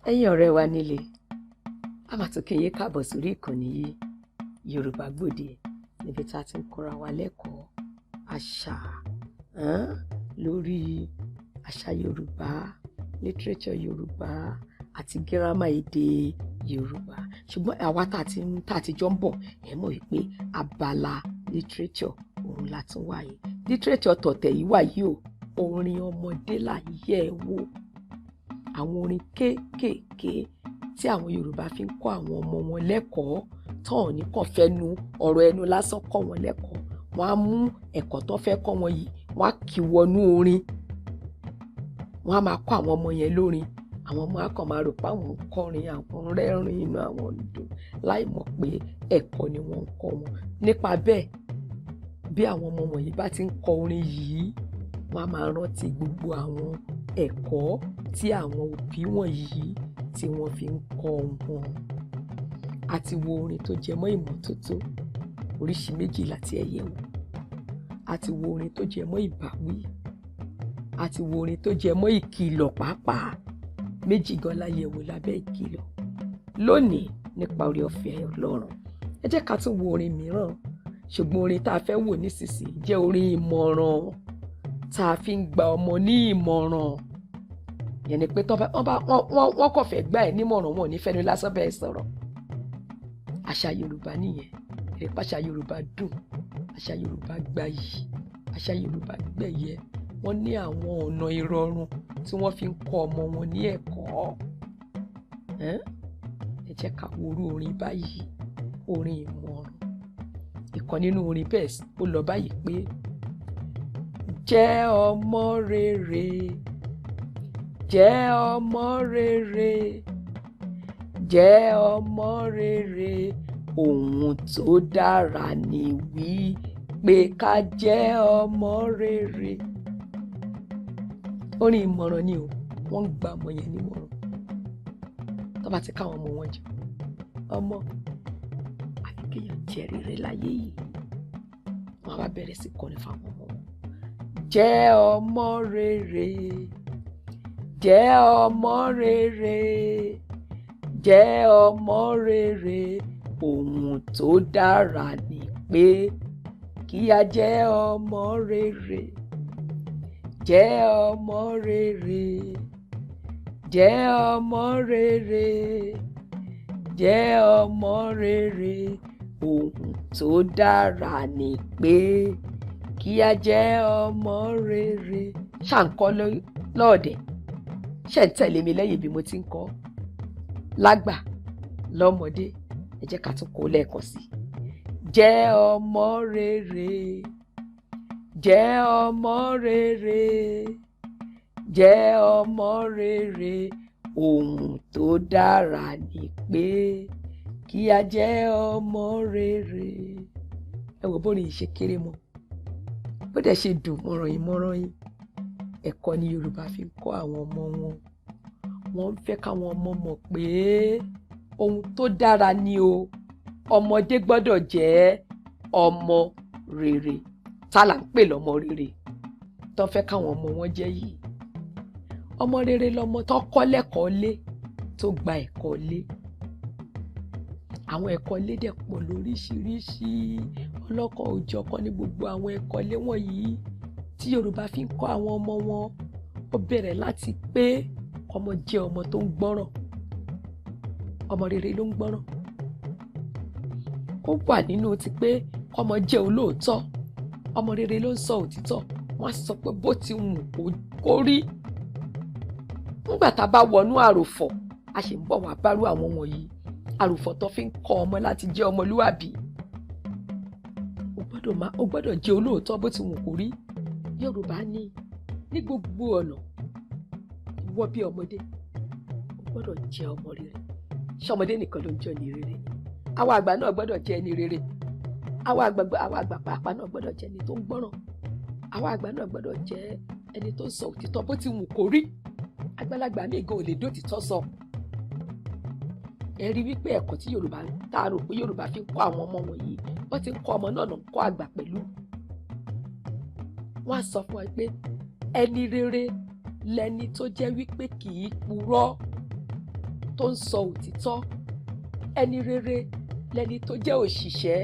Ẹ̀yin ọ̀rẹ́ wa nílé, a máa tún kí yín káàbọ̀ sórí ìkànnì yìí Yoruba Gbode, níbi tá a ti ń kọ́ra wa lẹ́kọ̀ọ́ àṣà lórí àṣà Yorùbá, literature Yorùbá àti gírámà èdè Yorùbá. Ṣùgbọ́n àwa tá a ti jọ ń bọ̀, ẹ mọ̀ wípé abala literature òun la tún wà yìí. Literature tọ̀tẹ̀ yìí wà yìí o, orin ọmọdé là yẹ̀ wò. Àwọn orin kéékèèké tí àwọn Yorùbá fi ń kọ́ àwọn ọmọ wọn lẹ́kọ̀ọ́ tán ò ní kàn fẹ́nu ọ̀rọ̀ ẹnu lásán kọ́ wọn lẹ́kọ̀ọ́. Wọ́n á mú ẹ̀kọ́ tó fẹ́ kọ́ wọn yìí, wọ́n á kì wọnú orin. Wọ́n á máa kọ́ àwọn ọmọ yẹn lórin. Àwọn ọmọ á kàn máa rò pé àwọn ń kọrin, àwọn rẹ́rìn inú àwọn dùn láì mọ̀ pé ẹ̀kọ́ ni wọ́n ń kọ́ wọn. Nípa bẹ́ẹ̀, bí àwọn ọmọ wọ̀nyí bá ti ń kọ orin yìí, wọ́n á máa rántí gbogbo àwọn ẹ̀kọ́ tí àwọn òbí wọ̀nyí tí wọ́n fi ń kọ́ wọn. A ti wo orin tó jẹ mọ́ ìmọ́tótó, oríṣi méjì láti ẹ̀yẹ̀ wò. A ti wo orin tó jẹ mọ́ ìbáwí. A ti wo orin tó jẹ mọ́ ìkìlọ̀ pàápàá. Méjì gan la yẹ̀ wò lábẹ́ ìkìlọ̀. Lónìí, nípa oore ọ̀fẹ́ Ọlọ́run, ẹ jẹ́ ká tún wo orin mìíràn. Ṣùgbọ́n orin tá a fẹ́ wò nísinsìnyí jẹ́ orin ìmọ̀ràn, tá a fi ń gba ọmọ ní ìmọ̀ràn. Yẹn ni pé wọ́n kàn fẹ́ gbà ẹ́ nímọ̀ràn, wọn ò ní fẹ́nu lásán bẹ́ẹ̀ sọ̀rọ̀. Àṣà Yorùbá nìyẹn. Ìrẹ́pà àṣà Yorùbá dùn, àṣà Yorùbá gbayì, àṣà Yorùbá gbẹ̀yẹ. Wọ́n ní àwọn ọ̀nà ìrọ̀rùn tí wọ́n fi ń kọ́ ọmọ wọn ní ẹ̀kọ́. Ẹ jẹ́ ká wo orú orin báyìí, orin ìmọ̀ràn. Ìkan nínú orin bẹ́ẹ̀ ó lọ báyìí pé: jẹ́ ọmọ rere, jẹ́ ọmọ rere, jẹ́ ọmọ rere, ohun tó dára ni wí pé ká jẹ́ ọmọ rere. Orin ìmọ̀ràn ni o, wọ́n ń gba ọmọ yẹn nímọ̀ràn. Tó bá ti káwọn ọmọ wọn jẹ, ọmọ àfi kéèyàn jẹ́ rere láyé yìí. Wọ́n á wá bẹ̀rẹ̀ sí kọrin fáwọn ọmọ wọn. Jẹ́ ọmọ rere, jẹ́ ọmọ rere, jẹ́ ọmọ rere, ohun tó dára ni pé kí a jẹ́ ọmọ rere. Jẹ́ ọmọ rere, jẹ́ ọmọ rere, jẹ́ ọmọ rere, ohun tó dára ni pé kí a jẹ́ ọmọ rere. Ṣàǹkọ́ lọ́ọ̀dẹ̀, ṣe ń tẹ̀lé mi lẹ́yìn bí mo ti ń kọ́. Lágbà lọ́mọdé, ẹ jẹ́ ká tún kó lẹ́ẹ̀kan sí. Jẹ́ ọmọ rere, jẹ́ ọmọ rere, jẹ́ ọmọ rere, ohun tó dára ni pé kí a jẹ́ ọmọ rere. Ẹ wò bórin yìí ṣe kéré mọ́, bó dẹ̀ ṣe dùn mọ́ràn yín. Ẹ̀kọ́ ni Yorùbá fi ń kọ́ àwọn ọmọ wọn. Wọ́n ń fẹ́ káwọn ọmọ mọ̀ pé ohun tó dára ni o. Ọmọdé gbọ́dọ̀ jẹ́ ọmọ rere. Ta là ń pè lọ́mọ rere tó fẹ́ káwọn ọmọ wọn jẹ́ yìí? Ọmọ rere lọmọ tó kọ́ lẹ́kọ̀ọ́ lé, tó gba ẹ̀kọ́ lé. Àwọn ẹ̀kọ́ lé dẹ̀ pọ̀ lóríṣiríṣi, ọlọ́kan òjọ̀kan ní gbogbo àwọn ẹ̀kọ́ lé wọ̀nyí tí Yorùbá fi ń kọ́ àwọn ọmọ wọn. Ó bẹ̀rẹ̀ láti pé ọmọ jẹ́ ọmọ tó ń gbọ́ràn. Ọmọ rere ló ń gbọ́ràn. Ó wà nínú ti pé ọmọ jẹ́ olóòótọ́. Ọmọ rere ló ń sọ òtítọ́. Wọ́n á sọ pé bó ti wù kó rí. Nígbà tá a bá wọnú àròfọ̀, a sì ń bọ̀ wá bárú àwọn wọ̀nyí. Àròfọ̀ tó fi ń kọ́ ọmọ láti jẹ́ ọmọlúwàbí. Ó gbọ́dọ̀ jẹ́ olóòótọ́ bó ti wù kó rí. Yorùbá ní gbogbo ọ̀nà, ìwọ bí ọmọdé, ó gbọ́dọ̀ jẹ́ ọmọ rere. Ṣé ọmọdé nìkan ló ń jẹ́ ẹni rere? Àwọn àgbà náà gbọ́dọ̀ jẹ́ ẹni rere. Àwọn àgbà pàápàá náà gbọ́dọ̀ jẹ́ ẹni tó ń gbọ́ràn. Àwọn àgbà náà gbọ́dọ̀ jẹ́ ẹni tó ń sọ òtítọ́ bó ti wù kó rí. Àgbàlagbà mi gan ò lè dòtítọ́ sọ. Ẹ rí wípé ẹ̀kọ́ tí Yorùbá tá a rò pé Yorùbá fi ń kọ́ àwọn ọmọ wọ̀nyí, wọ́n ti ń kọ́ ọmọ náà kọ́ àgbà pẹ̀lú. Wọ́n á sọ fún wa pé ẹni rere lẹni tó jẹ́ wípé kì í purọ́. tó ń sọ òtítọ́. Ẹni rere lẹni tó jẹ́ òṣìṣẹ́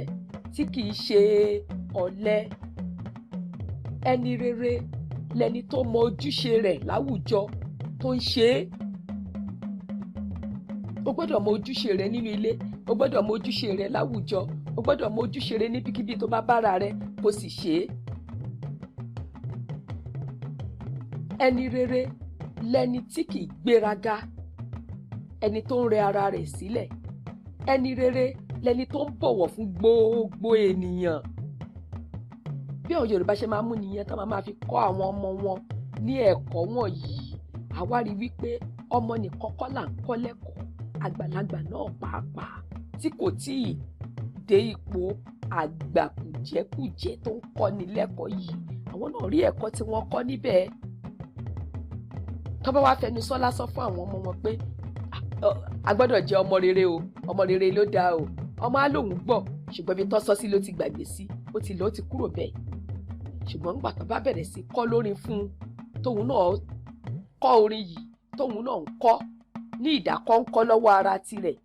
tí kìí ṣe ọ̀lẹ. Ẹni rere lẹni tó mọ ojúṣe rẹ̀ láwùjọ tó ń ṣe é. O gbọ́dọ̀ mọ ojúṣe rẹ nínú ilé, o gbọ́dọ̀ mọ ojúṣe rẹ láwùjọ, o gbọ́dọ̀ mọ ojúṣe rẹ níbikíbi tó bá bára rẹ kó sì ṣe é. Ẹni rere lẹni tí kìí gbéraga, ẹni tó ń rẹ ara rẹ̀ sílẹ̀. Ẹni rere lẹni tó ń bọ̀wọ̀ fún gbogbo ènìyàn. Bí àwọn Yorùbá ṣe máa mú nìyẹn tó máa fi kọ́ àwọn ọmọ wọn ní ẹ̀kọ́ wọ̀nyí. Àwa rí wípé ọmọ nìkan kọ́ là ń kọ́ lẹ́kọ̀ọ́, àgbàlagbà náà pàápàá tí kò tíì dé ipò àgbà kùjẹ́kùjẹ́ tó ń kọ́ni lẹ́kọ̀ọ́ yìí, àwọn náà rí ẹ̀kọ́ tí wọ́n kọ́ níbẹ̀. Tó bá wá fẹnu sọ lásán fún àwọn ọmọ wọn pé a gbọ́dọ̀ jẹ́ ọmọ rere o, ọmọ rere ló dáa o, ọmọ á lòun gbọ́, ṣùgbọ́n ibi tó sọ sí ló ti gbàgbé sí, ó ti lọ ó ti kúrò bẹ́ẹ̀. Ṣùgbọ́n nígbà tó bá bẹ̀rẹ̀ sí kọ́ lórin fún un, tóun náà kọ́ orin yìí, tóun náà ń kọ́ ní ìdákọ́ńkọ́ lọ́wọ́ ara tirẹ̀,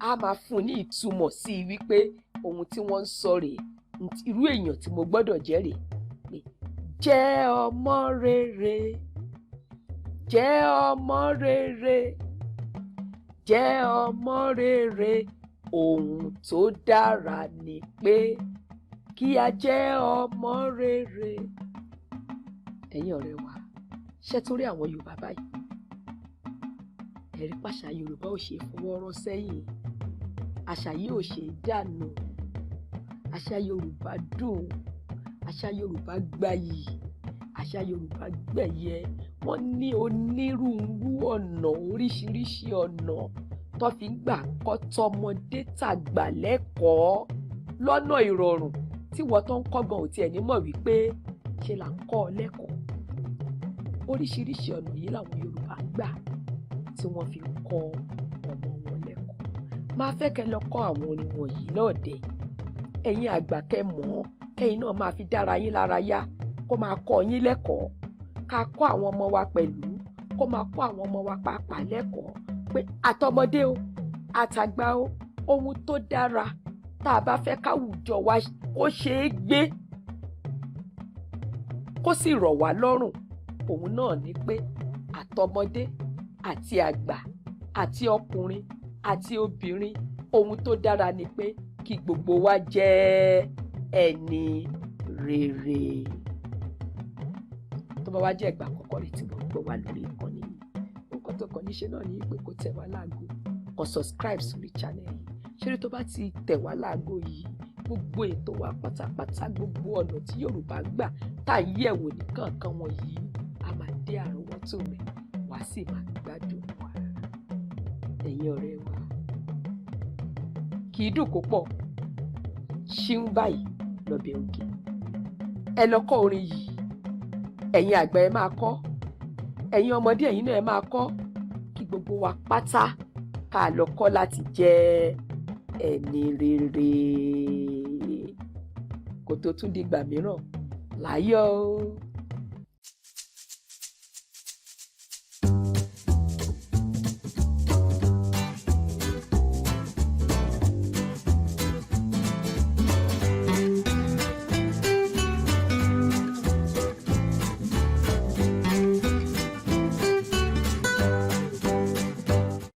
á máa fún un ní ìtumọ̀ sí i wípé ohun tí wọ́n ń sọ rèé, irú èèyàn tí mo gbọ́dọ̀ jẹ́ rèé. Jẹ́ ọmọ rere, jẹ́ ọmọ rere, jẹ́ ọmọ rere, ohun tó dára ni pé kí a jẹ́ ọmọ rere. Ẹ̀yin ọ̀rẹ́ wa, ṣé tún rí àwọn Yorùbá báyìí? Ẹ̀rí pàṣà Yorùbá ò ṣe fọwọ́ rọ́ sẹ́yìn, àṣà yìí ò ṣe dànù. Àṣà Yorùbá dùn, àṣà Yorùbá gbayì, àṣà Yorùbá gbẹ̀yẹ. Wọ́n ní onírúurú ọ̀nà, oríṣiríṣi ọ̀nà tó fi ń gbà kọ́ tọmọdé tàgbà lẹ́kọ̀ọ́ lọ́nà ìrọ̀rùn tí wọ́n tó ń kọ́gbọ́n ò tiẹ̀ ní mọ̀ wípé ṣe là ń kọ́ ọ lẹ́kọ̀ọ́. Oríṣiríṣi ọ̀nà yìí làwọn Yorùbá gbà tí wọ́n fi ń kọ́ ọmọ wọn lẹ́kọ̀ọ́. Máa fẹ́ kẹ́ lọ kọ́ àwọn orin wọ̀nyí náà dé. Ẹ̀yin àgbà kẹ́ mọ̀ ọ́, kẹ́yìn náà máa fi dára yín lára yá, kó máa kọ́ yín lẹ́kọ̀ọ́. Ká kọ́ àwọn ọmọ wa pẹ̀lú, kó máa kọ́ àwọn ọmọ wa pàápàá lẹ́kọ̀ọ́ pé àtọmọdé o, àtàgbà o, ohun tó dára tá a bá fẹ́ káwùjọ wa kó ṣe é gbé, kó sì rọ̀ wá lọ́rùn, òun náà ni pé àtọmọdé àti àgbà àti ọkùnrin àti obìnrin, ohun tó dára ni pé kí gbogbo wa jẹ́ ẹni rere. Tó bá wá jẹ́ ìgbà àkọ́kọ́ rẹ̀ tí wọ́n gbọ́ wá lórí ìkànnì yìí, nǹkan tó kàn ní ṣe náà ni pé kó tẹ̀ wá láago, kó subscribe sórí channel yìí. Ṣé tó bá ti tẹ̀ wá láago yìí, gbogbo ètò wa pátápátá, gbogbo ọ̀nà tí Yorùbá gbà tá à ń yẹ̀wò ní kankan wọ̀nyí, a máa dé àrọ́wọ́tó rẹ̀, wá sì máa gbádùn wa. Ẹ̀yin ọ̀rẹ́ wa, kì í dùn kó pọ̀, ṣíún báyìí lọ́bẹ̀ ògì. Ẹ lọ kọ́ orin yìí, ẹ̀yin àgbà ẹ máa kọ́, ẹ̀yin ọmọdé ẹ̀yin náà ẹ máa kọ́, kí gbogbo wa pátá ká lọ kọ́ láti jẹ́ ẹni rere. Kó tó tún dìgbà mìíràn, láyọ̀ o.